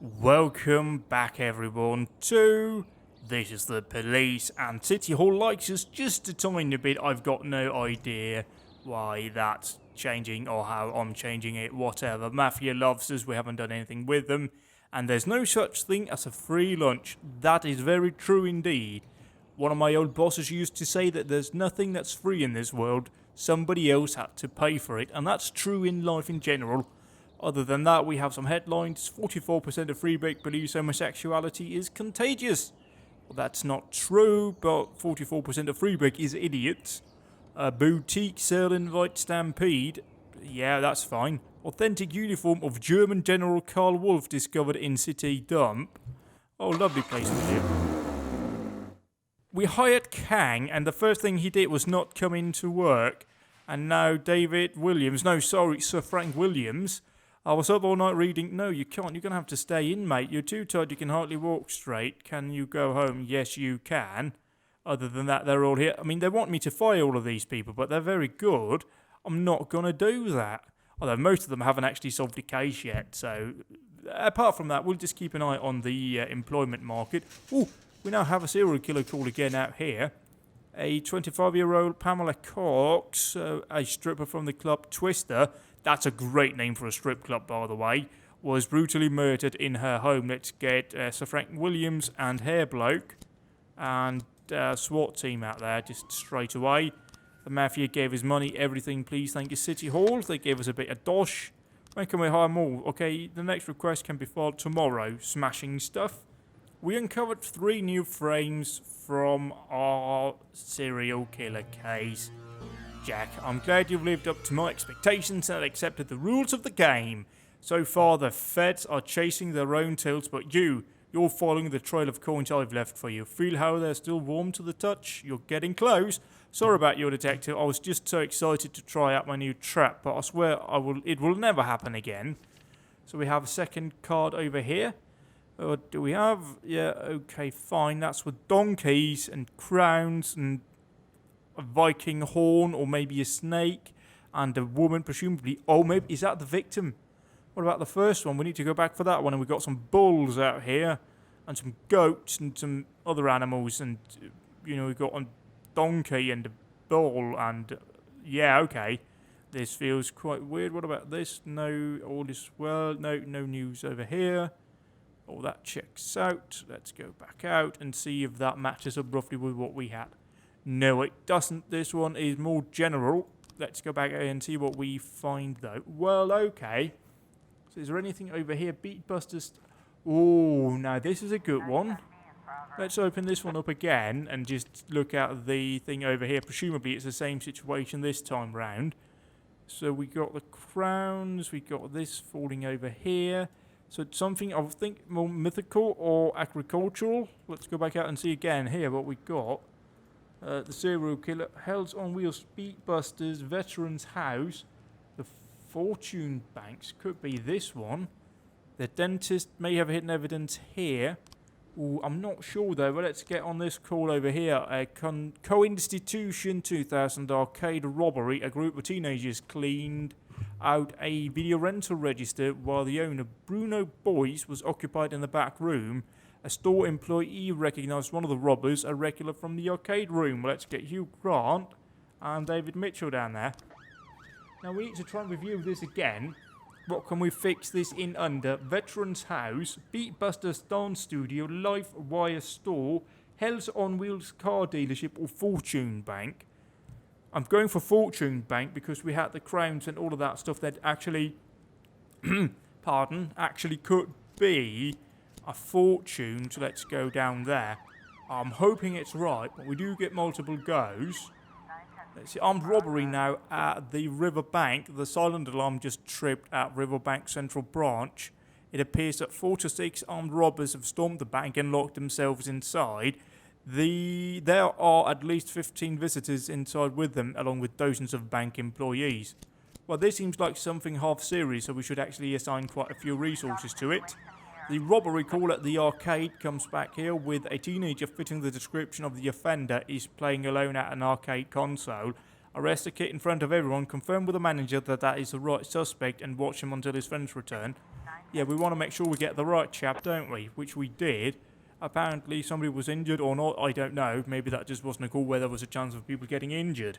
Welcome back, everyone, to This is the Police, and City Hall likes us just a tiny bit. I've got no idea why that's changing or how I'm changing it, whatever. Mafia loves us, we haven't done anything with them, and there's no such thing as a free lunch. That is very true indeed. One of my old bosses used to say that there's nothing that's free in this world. Somebody else had to pay for it, and that's true in life in general. Other than that, we have some headlines. 44% of Freebreak believes homosexuality is contagious. Well, that's not true, but 44% of Freebreak is idiots. A boutique sale invite stampede. Yeah, that's fine. Authentic uniform of German General Karl Wolf discovered in city dump. Oh, lovely place we live. We hired Kang, and the first thing he did was not come into work. And now Sir Frank Williams. I was up all night reading. No, you can't. You're going to have to stay in, mate. You're too tired. You can hardly walk straight. Can you go home? Yes, you can. Other than that, they're all here. I mean, they want me to fire all of these people, but they're very good. I'm not going to do that. Although most of them haven't actually solved the case yet. So, apart from that, we'll just keep an eye on the employment market. Ooh, we now have a serial killer call again out here. A 25-year-old Pamela Cox, a stripper from the club Twister. That's a great name for a strip club, by the way. Was brutally murdered in her home. Let's get Sir Frank Williams and Hair Bloke and SWAT team out there just straight away. The Mafia gave us money, everything, please, thank you, City Hall. They gave us a bit of dosh. When can we hire more? Okay, the next request can be filed tomorrow. Smashing stuff. We uncovered 3 new frames from our serial killer case. Jack, I'm glad you've lived up to my expectations and accepted the rules of the game. So far, the feds are chasing their own tails, but you're following the trail of coins I've left for you. Feel how they're still warm to the touch? You're getting close. Sorry about your detective. I was just so excited to try out my new trap, but I swear it will never happen again. So we have a second card over here. What do we have? Yeah, okay, fine. That's with donkeys and crowns and a Viking horn, or maybe a snake, and a woman, presumably. Oh, maybe, is that the victim? What about the first one? We need to go back for that one, and we've got some bulls out here, and some goats, and some other animals, and, we've got a donkey, and a bull, and, yeah, okay. This feels quite weird. What about this? No, all is well. No news over here. Oh, that checks out. Let's go back out and see if that matches up roughly with what we had. No, it doesn't. This one is more general. Let's go back and see what we find, though. Well, okay. So is there anything over here? Beatbusters. Oh, now this is a good one. Let's open this one up again and just look at the thing over here. Presumably it's the same situation this time round. So we got the crowns. We got this falling over here. So it's something, I think, more mythical or agricultural. Let's go back out and see again here what we got. The serial killer, Hells on Wheels, Speedbusters, Veterans House, the Fortune Banks, could be this one. The dentist may have hidden evidence here. Ooh, I'm not sure though, but let's get on this call over here. A Co-Institution 2000 arcade robbery. A group of teenagers cleaned out a video rental register while the owner, Bruno Boyce, was occupied in the back room. A store employee recognised one of the robbers, a regular from the arcade room. Well, let's get Hugh Grant and David Mitchell down there. Now, we need to try and review this again. What can we fix this in under? Veterans House, Beatbusters Dance Studio, Life Wire Store, Hells on Wheels car dealership, or Fortune Bank. I'm going for Fortune Bank because we had the crowns and all of that stuff that actually, actually could be a fortune. So let's go down there. I'm hoping it's right, but we do get multiple goes. Let's see, armed robbery now at the Riverbank. The silent alarm just tripped at Riverbank Central Branch. It appears that 4 to 6 armed robbers have stormed the bank and locked themselves inside. There are at least 15 visitors inside with them, along with dozens of bank employees. Well, this seems like something half serious, so we should actually assign quite a few resources to it. The robbery call at the arcade comes back here with a teenager fitting the description of the offender is playing alone at an arcade console. Arrest the kid in front of everyone, confirm with the manager that that is the right suspect, and watch him until his friends return. Yeah, we want to make sure we get the right chap, don't we? Which we did. Apparently somebody was injured or not, I don't know. Maybe that just wasn't a call where there was a chance of people getting injured.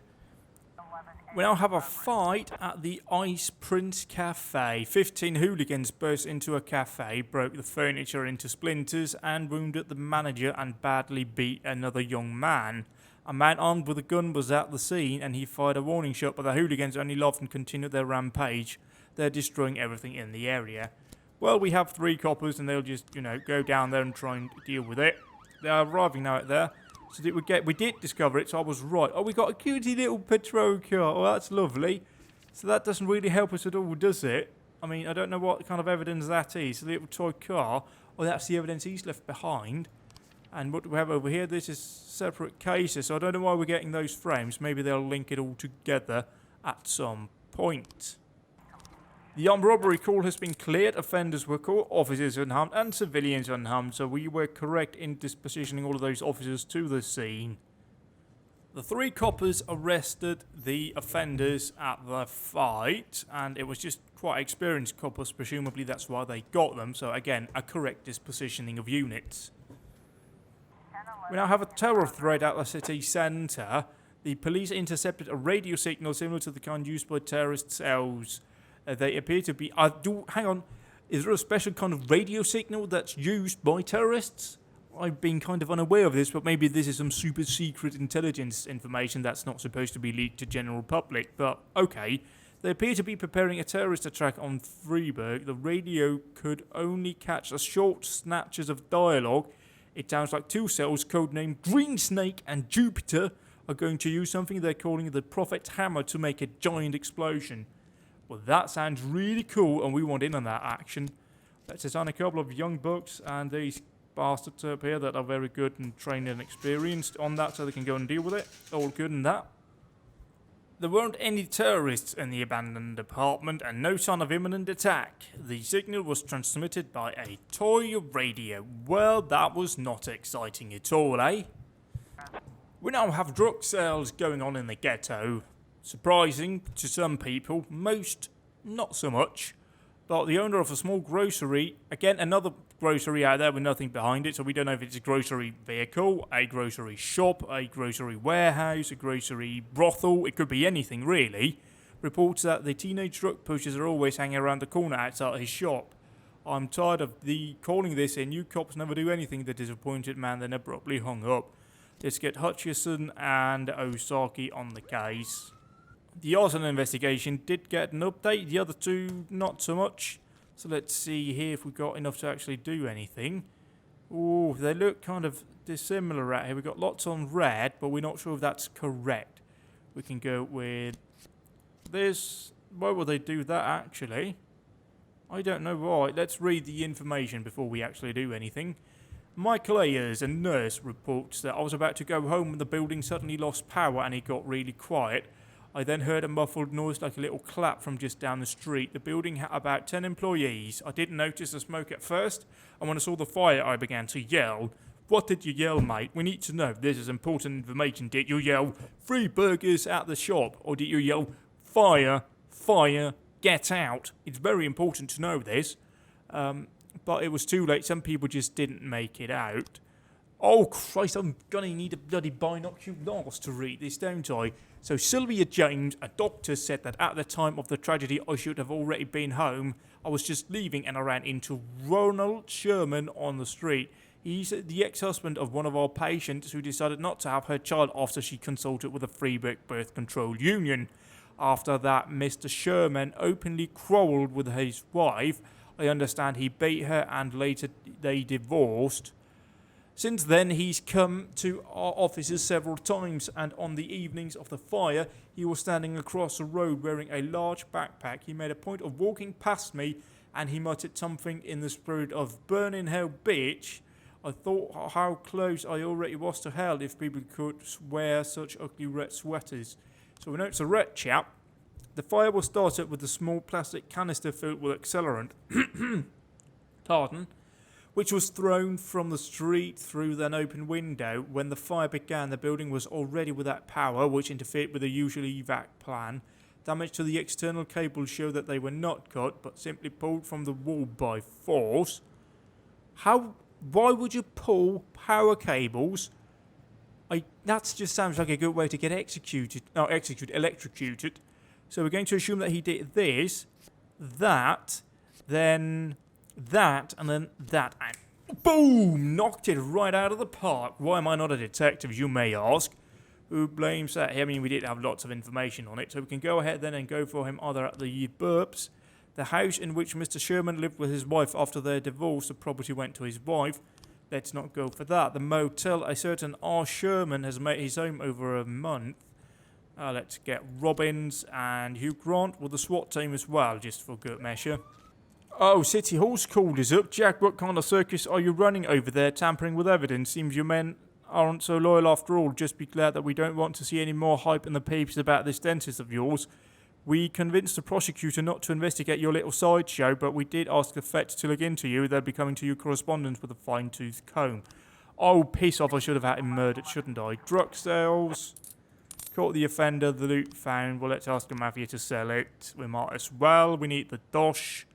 We now have a fight at the Ice Prince Cafe. 15 hooligans burst into a cafe, broke the furniture into splinters, and wounded the manager and badly beat another young man. A man armed with a gun was at the scene, and he fired a warning shot, but the hooligans only laughed and continued their rampage. They're destroying everything in the area. Well, we have 3 coppers, and they'll just, go down there and try and deal with it. They're arriving now out there. So we did discover it, so I was right. Oh, we got a cutie little patrol car. Oh, that's lovely. So that doesn't really help us at all, does it? I mean, I don't know what kind of evidence that is. A little toy car. Oh, that's the evidence he's left behind. And what do we have over here? This is separate cases. So I don't know why we're getting those frames. Maybe they'll link it all together at some point. The armed robbery call has been cleared. Offenders were caught, officers unharmed, and civilians unharmed. So we were correct in dispositioning all of those officers to the scene. The 3 coppers arrested the offenders at the fight, and it was just quite experienced coppers. Presumably that's why they got them. So again, a correct dispositioning of units. We now have a terror threat at the city centre. The police intercepted a radio signal similar to the kind used by terrorist cells. They appear to be... hang on. Is there a special kind of radio signal that's used by terrorists? I've been kind of unaware of this, but maybe this is some super secret intelligence information that's not supposed to be leaked to general public. But, okay. They appear to be preparing a terrorist attack on Freiburg. The radio could only catch a short snatches of dialogue. It sounds like 2 cells, codenamed Green Snake and Jupiter, are going to use something they're calling the Prophet Hammer to make a giant explosion. Well, that sounds really cool, and we want in on that action. Let's assign a couple of young bucks and these bastards up here that are very good and trained and experienced on that so they can go and deal with it. All good in that. There weren't any terrorists in the abandoned apartment and no sign of imminent attack. The signal was transmitted by a toy radio. Well, that was not exciting at all, eh? We now have drug sales going on in the ghetto. Surprising to some people, most not so much. But the owner of a small grocery, again another grocery out there with nothing behind it, so we don't know if it's a grocery vehicle, a grocery shop, a grocery warehouse, a grocery brothel, it could be anything really, reports that the teenage drug pushers are always hanging around the corner outside his shop. I'm tired of calling this in, you cops never do anything, the disappointed man then abruptly hung up. Let's get Hutchison and Osaki on the case. The arson investigation did get an update, the other 2 not so much. So let's see here if we've got enough to actually do anything. Ooh, they look kind of dissimilar out here. We've got lots on red, but we're not sure if that's correct. We can go with this. Why will they do that actually? I don't know why. Let's read the information before we actually do anything. Michael Ayers, a nurse, reports that I was about to go home when the building suddenly lost power and it got really quiet. I then heard a muffled noise like a little clap from just down the street. The building had about 10 employees. I didn't notice the smoke at first, and when I saw the fire, I began to yell. What did you yell, mate? We need to know. This is important information. Did you yell, free burgers at the shop? Or did you yell, fire, fire, get out? It's very important to know this. But it was too late. Some people just didn't make it out. Oh, Christ, I'm going to need a bloody binoculars to read this, don't I? So Sylvia James, a doctor, said that at the time of the tragedy I should have already been home. I was just leaving and I ran into Ronald Sherman on the street. He's the ex-husband of one of our patients who decided not to have her child after she consulted with the Freiburg Birth Control Union. After that, Mr. Sherman openly quarrelled with his wife. I understand he beat her and later they divorced. Since then, he's come to our offices several times, and on the evenings of the fire, he was standing across the road wearing a large backpack. He made a point of walking past me, and he muttered something in the spirit of "burn in hell, bitch." I thought how close I already was to hell if people could wear such ugly red sweaters. So we know it's a red chap. The fire was started with a small plastic canister filled with accelerant. Pardon. Which was thrown from the street through an open window. When the fire began, the building was already without power, which interfered with the usual evac plan. Damage to the external cables show that they were not cut, but simply pulled from the wall by force. Why would you pull power cables? That just sounds like a good way to get electrocuted. So we're going to assume that he did this, that, then that, and then that, and boom! Knocked it right out of the park. Why am I not a detective, you may ask? Who blames that? I mean, we did have lots of information on it, so we can go ahead then and go for him either at the Burps, the house in which Mr. Sherman lived with his wife after their divorce. The property went to his wife. Let's not go for that. The motel, a certain R. Sherman has made his home over a month. Let's get Robbins and Hugh Grant with the SWAT team as well, just for good measure. Oh, City Hall's called us up. Jack, what kind of circus are you running over there, tampering with evidence? Seems your men aren't so loyal after all. Just be glad that we don't want to see any more hype in the papers about this dentist of yours. We convinced the prosecutor not to investigate your little sideshow, but we did ask the feds to look into you. They'll be coming to your correspondence with a fine-tooth comb. Oh, piss off. I should have had him murdered, shouldn't I? Drug sales. Caught the offender, the loot found. Well, let's ask the mafia to sell it. We might as well. We need the dosh.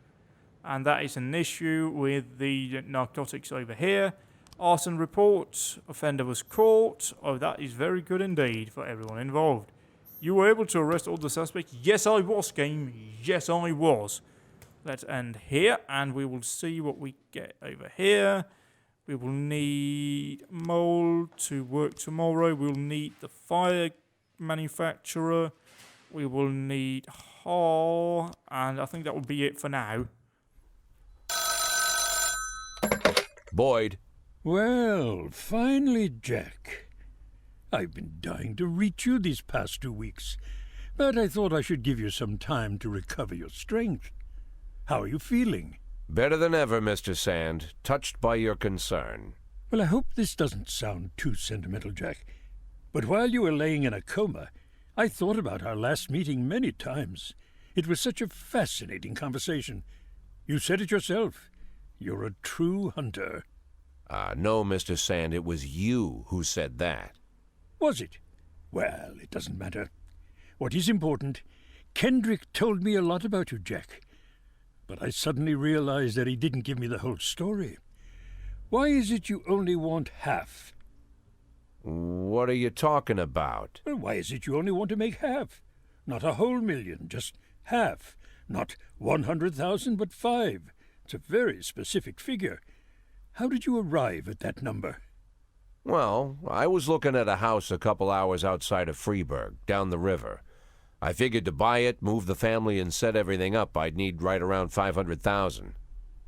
And that is an issue with the narcotics over here. Arson report. Offender was caught. Oh, that is very good indeed for everyone involved. You were able to arrest all the suspects? Yes, I was, game. Yes, I was. Let's end here, and we will see what we get over here. We will need mold to work tomorrow. We'll need the fire manufacturer. We will need Hall, and I think that will be it for now. Boyd. Well, finally, Jack. I've been dying to reach you these past 2 weeks, but I thought I should give you some time to recover your strength. How are you feeling? Better than ever, Mr. Sand. Touched by your concern. Well, I hope this doesn't sound too sentimental, Jack, but while you were laying in a coma, I thought about our last meeting many times. It was such a fascinating conversation. You said it yourself. You're a true hunter. No, Mr. Sand, it was you who said that. Was it? Well, it doesn't matter. What is important, Kendrick told me a lot about you, Jack. But I suddenly realized that he didn't give me the whole story. Why is it you only want half? What are you talking about? Well, why is it you only want to make half? Not a whole million, just half. Not 100,000, but 5. It's a very specific figure. How did you arrive at that number? Well, I was looking at a house a couple hours outside of Freeburg, down the river. I figured to buy it, move the family, and set everything up, I'd need right around 500,000.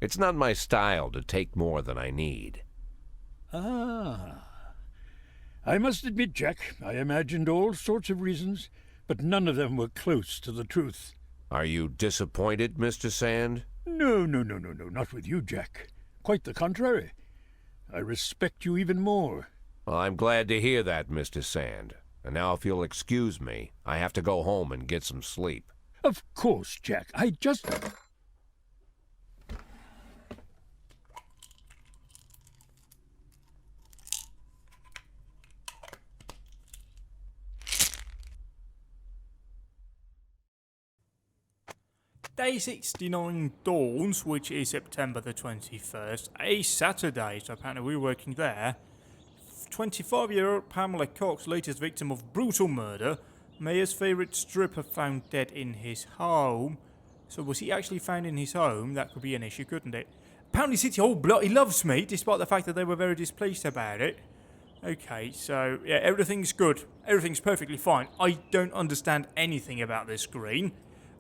It's not my style to take more than I need. Ah. I must admit, Jack, I imagined all sorts of reasons, but none of them were close to the truth. Are you disappointed, Mr. Sand? No, not with you, Jack. Quite the contrary. I respect you even more. Well, I'm glad to hear that, Mr. Sand. And now if you'll excuse me, I have to go home and get some sleep. Of course, Jack. I just... Day 69 dawns, which is September the 21st, a Saturday, so apparently we were working there. 25-year-old Pamela Cox, latest victim of brutal murder. Mayor's favourite stripper found dead in his home. So was he actually found in his home? That could be an issue, couldn't it? Apparently City Hall bloody loves me, despite the fact that they were very displeased about it. Okay, so yeah, everything's good. Everything's perfectly fine. I don't understand anything about this screen.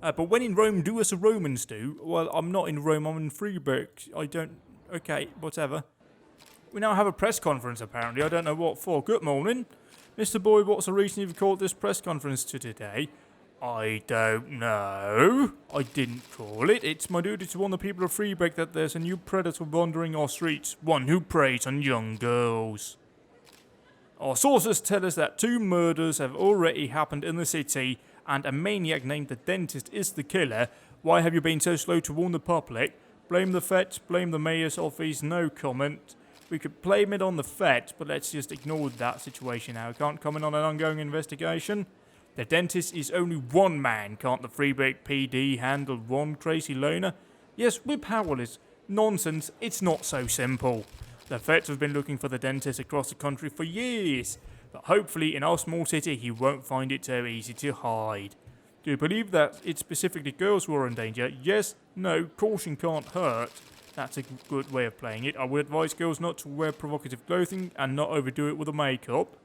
But when in Rome, do as the Romans do. Well, I'm not in Rome, I'm in Freiburg. I don't... Okay, whatever. We now have a press conference, apparently. I don't know what for. Good morning. Mr. Boyd, what's the reason you've called this press conference to today? I don't know. I didn't call it. It's my duty to warn the people of Freiburg that there's a new predator wandering our streets. One who preys on young girls. Our sources tell us that 2 murders have already happened in the city, and a maniac named the Dentist is the killer. Why have you been so slow to warn the public? Blame the feds, blame the mayor's office, no comment. We could blame it on the feds, but let's just ignore that situation now. We can't comment on an ongoing investigation. The dentist is only one man. Can't the Freeburg PD handle one crazy loner? Yes, we're powerless. Nonsense, it's not so simple. The vets have been looking for the dentist across the country for years, but hopefully in our small city he won't find it so easy to hide. Do you believe that it's specifically girls who are in danger? Yes, no, caution can't hurt. That's a good way of playing it. I would advise girls not to wear provocative clothing and not overdo it with the makeup.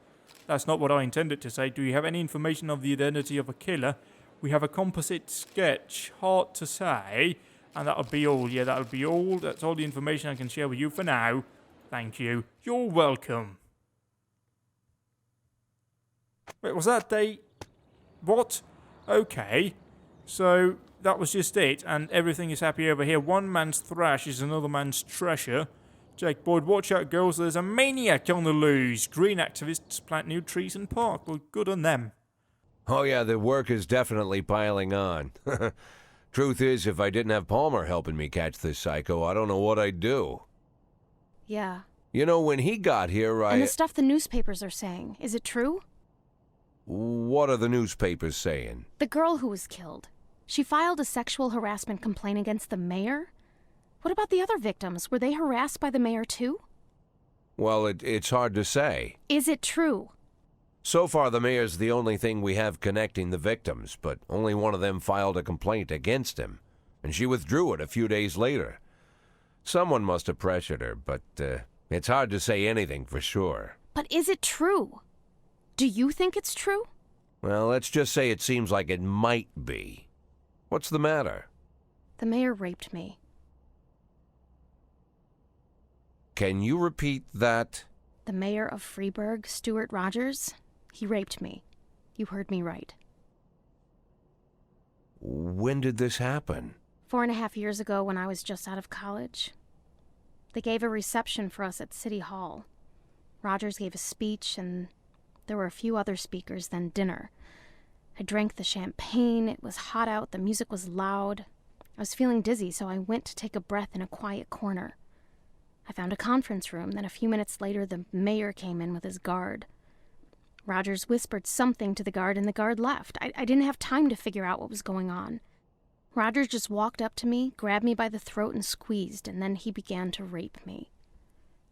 That's not what I intended to say. Do you have any information of the identity of a killer? We have a composite sketch. Hard to say. And that'll be all. Yeah, that'll be all. That's all the information I can share with you for now. Thank you. You're welcome. Wait, was that day? What? Okay. So, that was just it, and everything is happy over here. One man's thrash is another man's treasure. Jake Boyd, watch out, girls. There's a maniac on the loose. Green activists plant new trees in park. Well, good on them. Oh yeah, the work is definitely piling on. Truth is, if I didn't have Palmer helping me catch this psycho, I don't know what I'd do. Yeah. You know, when he got here, And the stuff the newspapers are saying, is it true? What are the newspapers saying? The girl who was killed. She filed a sexual harassment complaint against the mayor? What about the other victims? Were they harassed by the mayor too? Well, it's hard to say. Is it true? So far, the mayor's the only thing we have connecting the victims, but only one of them filed a complaint against him, and she withdrew it a few days later. Someone must have pressured her, but it's hard to say anything for sure. But is it true? Do you think it's true? Well, let's just say it seems like it might be. What's the matter? The mayor raped me. Can you repeat that? The mayor of Freeburg, Stuart Rogers, he raped me. You heard me right. When did this happen? 4.5 years ago when I was just out of college. They gave a reception for us at City Hall. Rogers gave a speech, and there were a few other speakers, then dinner. I drank the champagne, it was hot out, the music was loud. I was feeling dizzy, so I went to take a breath in a quiet corner. I found a conference room, then a few minutes later the mayor came in with his guard. Rogers whispered something to the guard, and the guard left. I didn't have time to figure out what was going on. Rogers just walked up to me, grabbed me by the throat and squeezed, and then he began to rape me.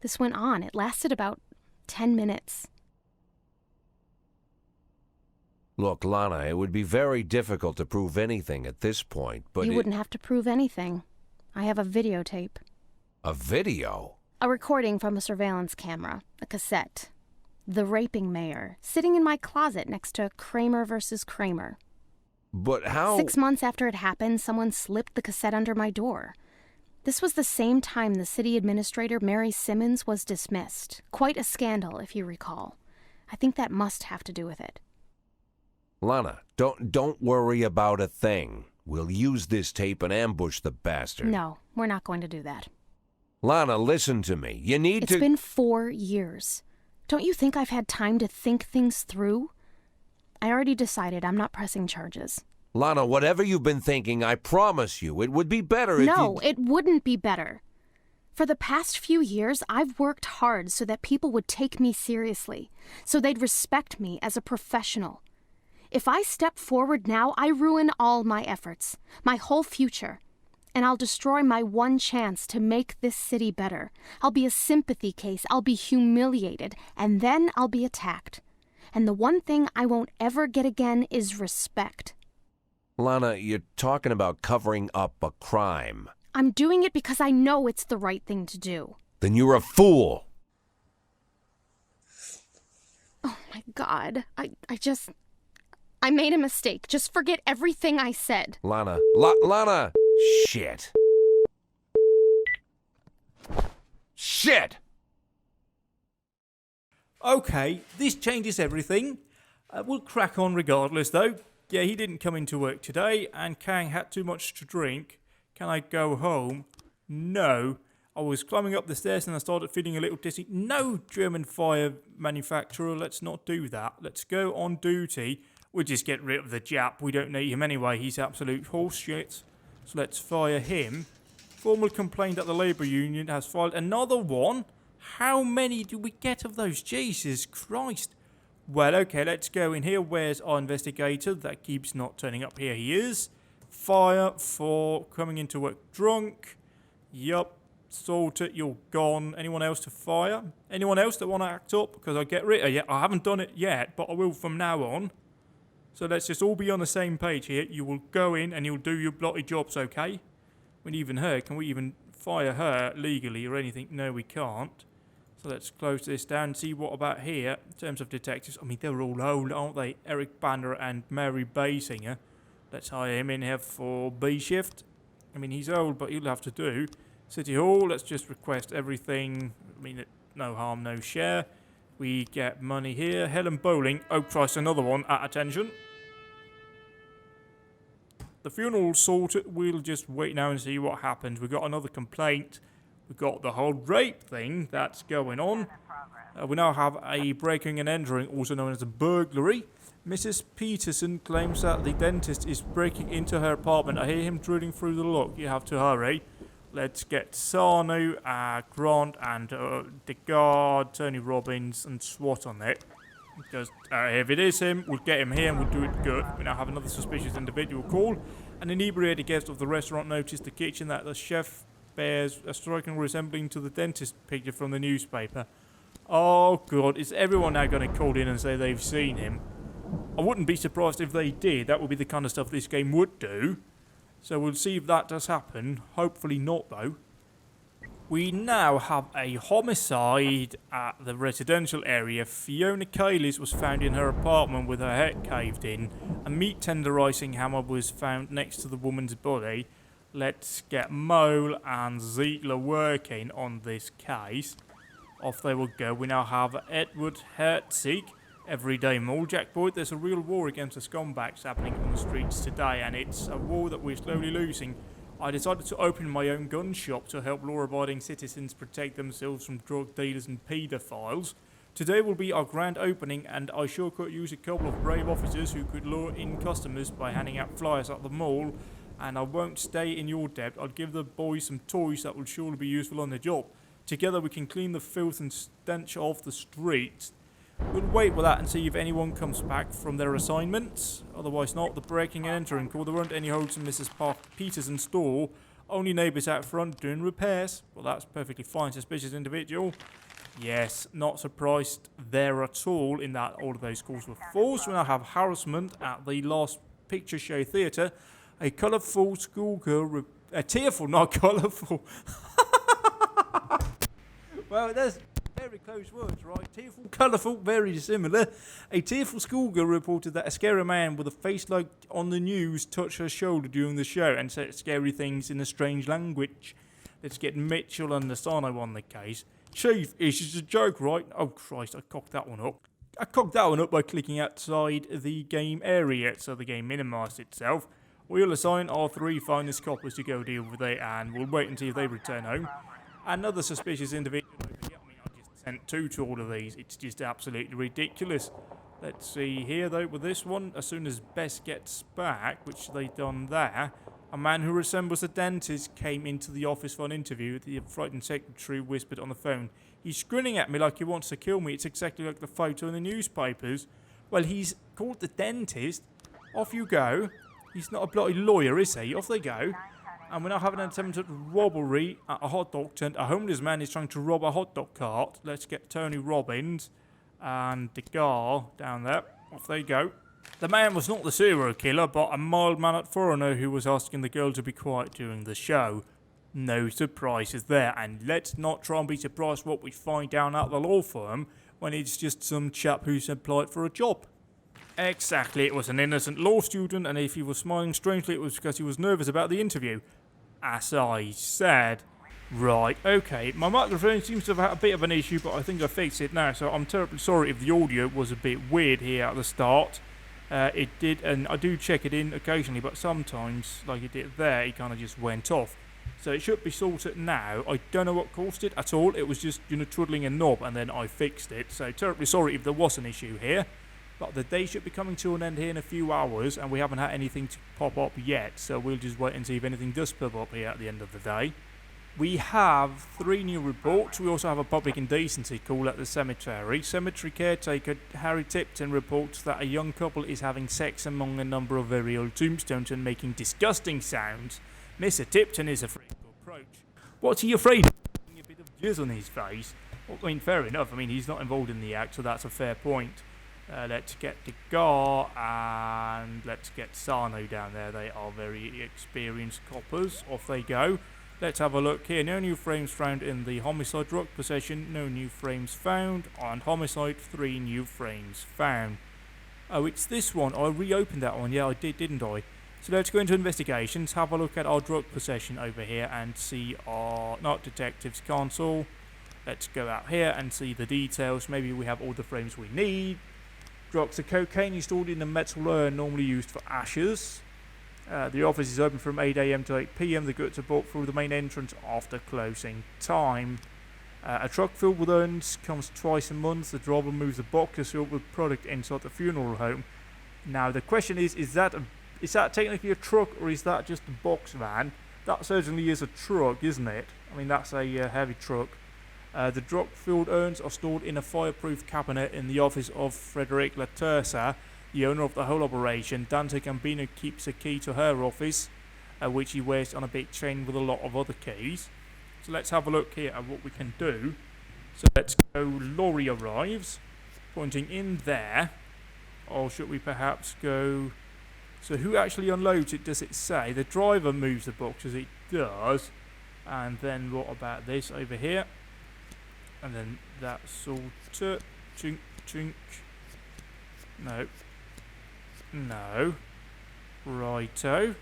This went on. It lasted about 10 minutes. Look, Lana, it would be very difficult to prove anything at this point, but You wouldn't have to prove anything. I have a videotape. A video? A recording from a surveillance camera, a cassette. The raping mayor, sitting in my closet next to Kramer versus Kramer. But how... 6 months after it happened, someone slipped the cassette under my door. This was the same time the city administrator, Mary Simmons, was dismissed. Quite a scandal, if you recall. I think that must have to do with it. Lana, don't worry about a thing. We'll use this tape and ambush the bastard. No, we're not going to do that. Lana, listen to me. You need to... It's been 4 years. Don't you think I've had time to think things through? I already decided I'm not pressing charges. Lana, whatever you've been thinking, I promise you, it would be better if No, you... it wouldn't be better. For the past few years, I've worked hard so that people would take me seriously, so they'd respect me as a professional. If I step forward now, I ruin all my efforts, my whole future. And I'll destroy my one chance to make this city better. I'll be a sympathy case, I'll be humiliated, and then I'll be attacked. And the one thing I won't ever get again is respect. Lana, you're talking about covering up a crime. I'm doing it because I know it's the right thing to do. Then you're a fool. Oh my God, I made a mistake. Just forget everything I said. Lana, Lana! Shit. Shit! Okay, this changes everything. We'll crack on regardless, though. Yeah, he didn't come into work today, and Kang had too much to drink. Can I go home? No. I was climbing up the stairs and I started feeling a little dizzy. No, German fire manufacturer, let's not do that. Let's go on duty. We'll just get rid of the Jap. We don't need him anyway. He's absolute horse shit. So let's fire him. Formal complaint that the Labour Union has filed another one. How many do we get of those? Jesus Christ. Well, okay, let's go in here. Where's our investigator? That keeps not turning up. Here he is. Fire for coming into work drunk. Yup. Sort it, you're gone. Anyone else to fire? Anyone else that want to act up? Because I get rid of you. I haven't done it yet, but I will from now on. So let's just all be on the same page here. You will go in and you'll do your bloody jobs, okay? When even her, can we even fire her legally or anything? No, we can't. So let's close this down and see what about here in terms of detectives. I mean, they're all old, aren't they? Eric Banner and Mary Basinger. Let's hire him in here for B shift. I mean, he's old, but he'll have to do. City Hall, let's just request everything. I mean, no harm, no share. We get money here. Helen Bowling. Oh, Christ, another one. At attention. The funeral's sorted. We'll just wait now and see what happens. We've got another complaint. We've got the whole rape thing that's going on. We now have a breaking and entering, also known as a burglary. Mrs. Peterson claims that the dentist is breaking into her apartment. I hear him drilling through the lock. You have to hurry. Let's get Sanu, Grant, and Degas, Tony Robbins, and SWAT on it. Because if it is him, we'll get him here and we'll do it good. We now have another suspicious individual call. An inebriated guest of the restaurant noticed the kitchen that the chef bears a striking resemblance to the dentist picture from the newspaper. Oh God, is everyone now going to call in and say they've seen him? I wouldn't be surprised if they did. That would be the kind of stuff this game would do. So we'll see if that does happen. Hopefully not, though. We now have a homicide at the residential area. Fiona Kaylis was found in her apartment with her head caved in. A meat tenderizing hammer was found next to the woman's body. Let's get Mole and Ziegler working on this case. Off they will go. We now have Edward Herzig. Everyday Mole. Jack Boyd, there's a real war against the scumbags happening on the streets today, and it's a war that we're slowly losing. I decided to open my own gun shop to help law-abiding citizens protect themselves from drug dealers and paedophiles. Today will be our grand opening, and I sure could use a couple of brave officers who could lure in customers by handing out flyers at the mall, and I won't stay in your debt. I'll give the boys some toys that will surely be useful on the job. Together we can clean the filth and stench off the streets. We'll wait with that and see if anyone comes back from their assignments. Otherwise not. The breaking and entering call. There weren't any holes in Mrs. Peterson's store. Only neighbours out front doing repairs. Well, that's perfectly fine. Suspicious individual. Yes, not surprised there at all in that all of those calls were false. We now have harassment at the Last Picture Show Theatre. A colourful schoolgirl... tearful, not colourful. Well, there's... very close words, right? Tearful, colourful, very similar. A tearful schoolgirl reported that a scary man with a face like on the news touched her shoulder during the show and said scary things in a strange language. Let's get Mitchell and Nasano on the case. Chief, it's just a joke, right? Oh, Christ, I cocked that one up. I cocked that one up by clicking outside the game area, so the game minimised itself. We'll assign our 3 finest coppers to go deal with it, and we'll wait and see if they return home. Another suspicious individual over here. Sent 2 to all of these. It's just absolutely ridiculous. Let's see here though with this one. As soon as Bess gets back, which they done there, a man who resembles a dentist came into the office for an interview. The frightened secretary whispered on the phone, "He's grinning at me like he wants to kill me. It's exactly like the photo in the newspapers." Well, he's called the dentist. Off you go. He's not a bloody lawyer, is he? Off they go. And we're now having an attempted robbery at a hot dog tent. A homeless man is trying to rob a hot dog cart. Let's get Tony Robbins and Degas down there. Off they go. The man was not the serial killer, but a mild-mannered foreigner who was asking the girl to be quiet during the show. No surprises there. And let's not try and be surprised what we find down at the law firm when it's just some chap who's applied for a job. Exactly, it was an innocent law student, and if he was smiling strangely, it was because he was nervous about the interview. As I said. Right, okay, my microphone seems to have had a bit of an issue, but I think I fixed it now, so I'm terribly sorry if the audio was a bit weird here at the start. It did, and I do check it in occasionally, but sometimes, like it did there, it kind of just went off. So it should be sorted now. I don't know what caused it at all, it was just, twiddling a knob, and then I fixed it, so terribly sorry if there was an issue here. But the day should be coming to an end here in a few hours, and we haven't had anything to pop up yet, so we'll just wait and see if anything does pop up here at the end of the day. We have 3 new reports. We also have a public indecency call at the cemetery. Cemetery caretaker Harry Tipton reports that a young couple is having sex among a number of very old tombstones and making disgusting sounds. Mr. Tipton is afraid to approach. What's he afraid of? A bit of jizz on his face. Well, I mean, fair enough. I mean, he's not involved in the act, so that's a fair point. Let's get Degar and let's get Sarno down there. They are very experienced coppers. Off they go. Let's have a look here. No new frames found in the homicide drug possession. No new frames found. On homicide, 3 new frames found. Oh, it's this one. I reopened that one. Yeah, I did, didn't I? So let's go into investigations. Have a look at our drug possession over here and see our not detectives console. Let's go out here and see the details. Maybe we have all the frames we need. Drugs of cocaine is stored in a metal urn normally used for ashes. The office is open from 8 AM to 8 PM. The goods are brought through the main entrance after closing time. A truck filled with urns comes twice a month. The driver moves the boxes filled with product inside the funeral home. Now the question is that technically a truck or is that just a box van? That certainly is a truck, isn't it? I mean, that's a heavy truck. The drug-filled urns are stored in a fireproof cabinet in the office of Frederic Laterza, the owner of the whole operation. Dante Gambino keeps a key to her office, which he wears on a big chain with a lot of other keys. So let's have a look here at what we can do. So let's go, Laurie arrives, pointing in there. Or should we perhaps go... So who actually unloads it, does it say? The driver moves the boxes, it does. And then what about this over here? And then that's all chink, chink. No. No. Righto.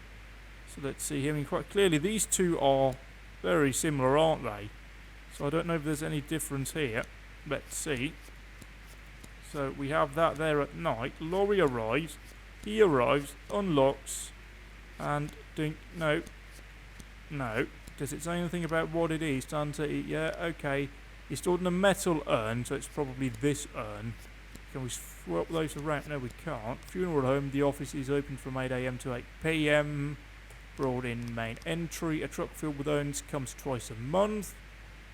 So let's see here. I mean, quite clearly these two are very similar, aren't they? So I don't know if there's any difference here. Let's see. So we have that there at night. Laurie arrives. He arrives, unlocks, and dink. No. No. Does it say anything about what it is? Dante, yeah, okay. It's stored in a metal urn, so it's probably this urn. Can we swap those around? No, we can't. Funeral home, the office is open from 8 AM to 8 PM. Brought in main entry. A truck filled with urns comes twice a month.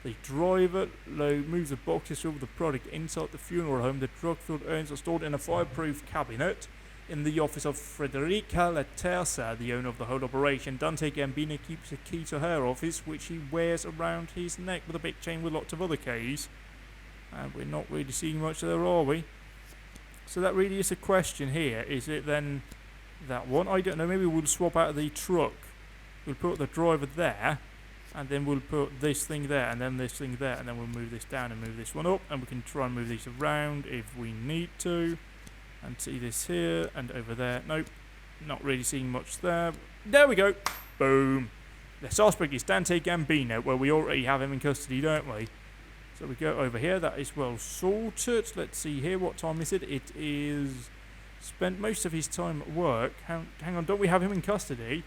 The driver moves the boxes filled with the product inside the funeral home. The truck-filled urns are stored in a fireproof cabinet in the office of Frederica Laterza, the owner of the whole operation. Dante Gambino keeps a key to her office, which he wears around his neck with a big chain with lots of other keys. And we're not really seeing much there, are we? So that really is a question here. Is it then that one? I don't know. Maybe we'll swap out the truck. We'll put the driver there, and then we'll put this thing there, and then this thing there, and then we'll move this down and move this one up, and we can try and move these around if we need to. And see this here, and over there. Nope, not really seeing much there. There we go. Boom. The suspect is Dante Gambino. Well, we already have him in custody, don't we? So we go over here. That is well sorted. Let's see here. What time is it? It is... Spent most of his time at work. Hang on, don't we have him in custody?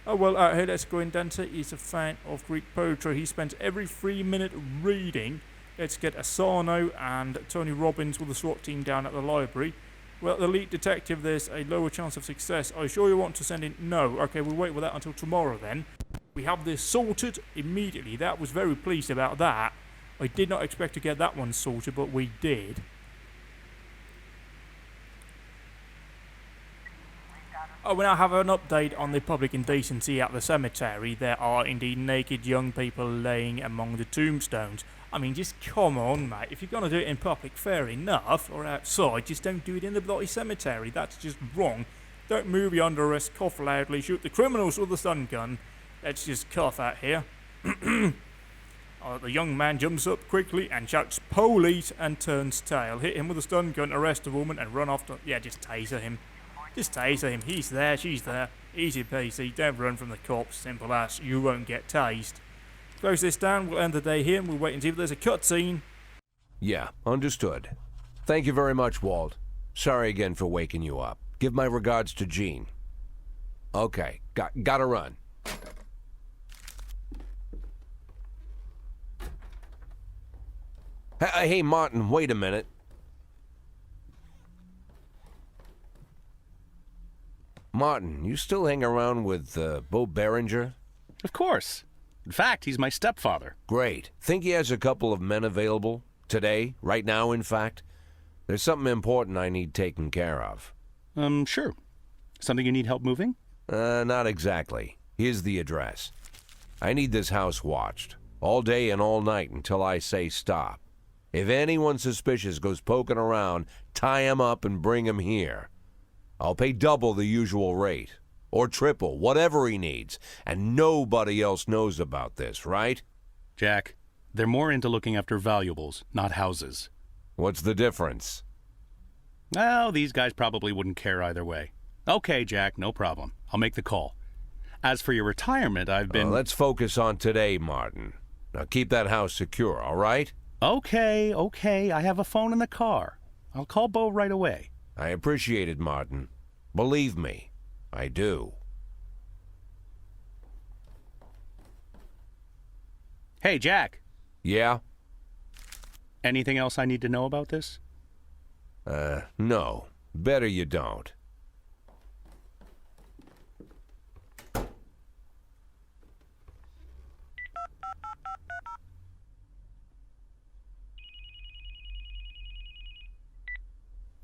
Oh, well, out here, let's go in. Dante is a fan of Greek poetry. He spends every 3 minute reading. Let's get Asano and Tony Robbins with the SWAT team down at the library. Well, the lead detective, there's a lower chance of success. Are you sure you want to send in? No. Okay, we'll wait with that until tomorrow then. We have this sorted immediately. That was very pleased about that. I did not expect to get that one sorted, but we did. Oh, we now have an update on the public indecency at the cemetery. There are indeed naked young people laying among the tombstones. I mean, just come on, mate. If you're going to do it in public, fair enough, or outside, just don't do it in the bloody cemetery. That's just wrong. Don't move, you're under arrest, cough loudly, shoot the criminals with the stun gun. Let's just cough out here. The young man jumps up quickly and shouts, "Police," and turns tail. Hit him with a stun gun, arrest the woman, and run off to... Yeah, just taser him. Just taser him. He's there, she's there. Easy peasy. Don't run from the cops. Simple as. You won't get tased. Close this down. We'll end the day here and we'll wait and see if there's a cutscene. Yeah, understood. Thank you very much, Walt. Sorry again for waking you up. Give my regards to Jean. Okay, gotta run. Hey, Martin, wait a minute. Martin, you still hang around with Bo Berenger? Of course. In fact, he's my stepfather. Great. Think he has a couple of men available? Today? Right now, in fact? There's something important I need taken care of. Sure. Something you need help moving? Not exactly. Here's the address. I need this house watched. All day and all night until I say stop. If anyone suspicious goes poking around, tie him up and bring him here. I'll pay double the usual rate. Or triple, whatever he needs. And nobody else knows about this, right? Jack, they're more into looking after valuables, not houses. What's the difference? Well, these guys probably wouldn't care either way. Okay, Jack, no problem. I'll make the call. As for your retirement, I've been... Let's focus on today, Martin. Now keep that house secure, all right? Okay. I have a phone in the car. I'll call Bo right away. I appreciate it, Martin. Believe me, I do. Hey, Jack. Yeah? Anything else I need to know about this? No. Better you don't.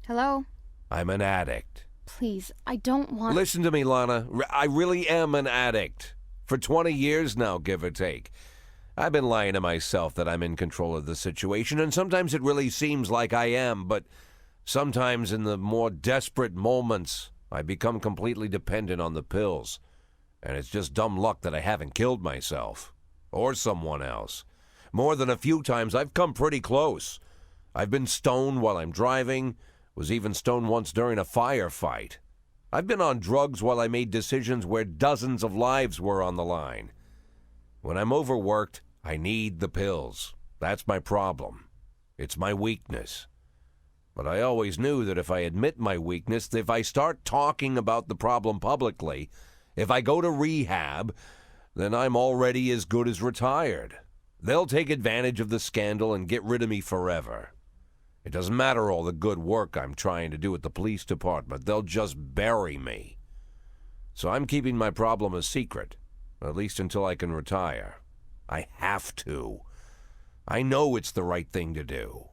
Hello? I'm an addict. Please, I don't want... Listen to me, Lana. I really am an addict. For 20 years now, give or take. I've been lying to myself that I'm in control of the situation, and sometimes it really seems like I am, but sometimes in the more desperate moments, I become completely dependent on the pills. And it's just dumb luck that I haven't killed myself. Or someone else. More than a few times, I've come pretty close. I've been stoned while I'm driving, was even stoned once during a firefight. I've been on drugs while I made decisions where dozens of lives were on the line. When I'm overworked, I need the pills. That's my problem. It's my weakness. But I always knew that if I admit my weakness, if I start talking about the problem publicly, if I go to rehab, then I'm already as good as retired. They'll take advantage of the scandal and get rid of me forever. It doesn't matter all the good work I'm trying to do at the police department. They'll just bury me. So I'm keeping my problem a secret, at least until I can retire. I have to. I know it's the right thing to do.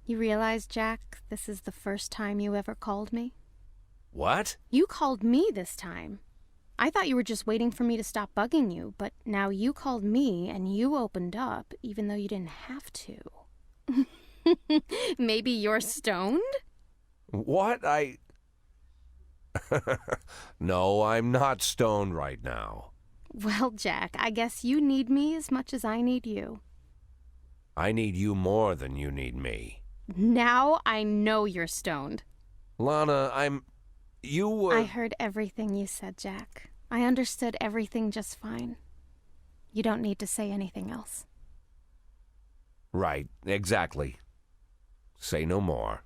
You realize, Jack, this is the first time you ever called me? What? You called me this time. I thought you were just waiting for me to stop bugging you, but now you called me and you opened up, even though you didn't have to. Maybe you're stoned? What? No, I'm not stoned right now. Well, Jack, I guess you need me as much as I need you. I need you more than you need me. Now I know you're stoned. Lana, I heard everything you said, Jack. I understood everything just fine. You don't need to say anything else. Right, exactly. Say no more.